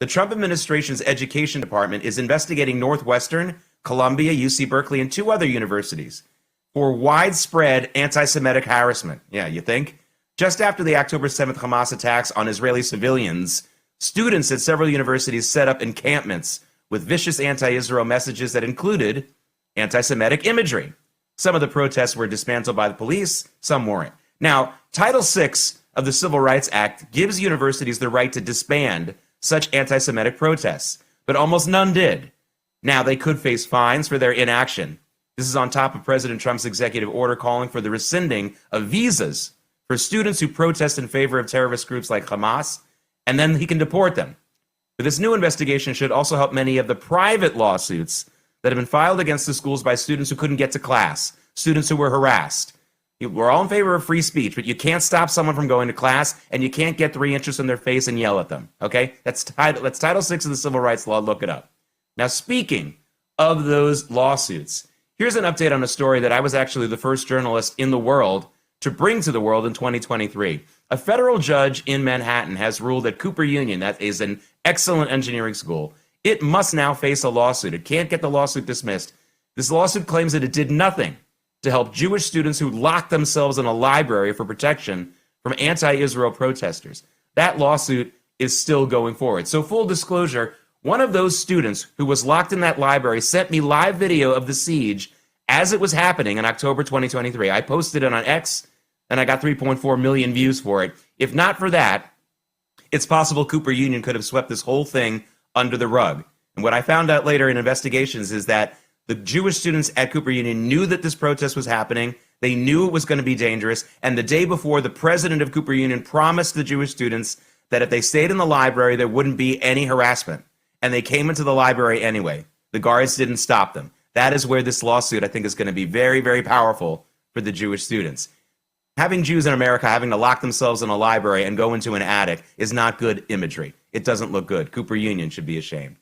The Trump administration's education department is investigating Northwestern, Columbia, UC Berkeley, and 2 other universities for widespread anti-Semitic harassment. Yeah, you think? Just after the October 7th Hamas attacks on Israeli civilians, students at several universities set up encampments with vicious anti-Israel messages that included anti-Semitic imagery. Some of the protests were dismantled by the police, some weren't. Now, Title VI of the Civil Rights Act gives universities the right to disband such anti-Semitic protests, but almost none did. Now, they could face fines for their inaction. This is on top of President Trump's executive order calling for the rescinding of visas for students who protest in favor of terrorist groups like Hamas, and then he can deport them. But this new investigation should also help many of the private lawsuits that have been filed against the schools by students who couldn't get to class, students who were harassed. We're all in favor of free speech, but you can't stop someone from going to class, and you can't get 3 inches in their face and yell at them, okay? That's Title VI of the Civil Rights Law. Look it up. Now, speaking of those lawsuits, here's an update on a story that I was actually the first journalist in the world to bring to the world in 2023. A federal judge in Manhattan has ruled that Cooper Union, that is an excellent engineering school, it must now face a lawsuit. It can't get the lawsuit dismissed. This lawsuit claims that it did nothing to help Jewish students who locked themselves in a library for protection from anti-Israel protesters. That lawsuit is still going forward. So full disclosure, one of those students who was locked in that library sent me live video of the siege as it was happening in October 2023. I posted it on X, and I got 3.4 million views for it. If not for that, it's possible Cooper Union could have swept this whole thing under the rug. And what I found out later in investigations is that the Jewish students at Cooper Union knew that this protest was happening. They knew it was going to be dangerous. And the day before, the president of Cooper Union promised the Jewish students that if they stayed in the library, there wouldn't be any harassment. And they came into the library anyway. The guards didn't stop them. That is where this lawsuit, I think, is going to be very, very powerful for the Jewish students. Having Jews in America having to lock themselves in a library and go into an attic is not good imagery. It doesn't look good. Cooper Union should be ashamed.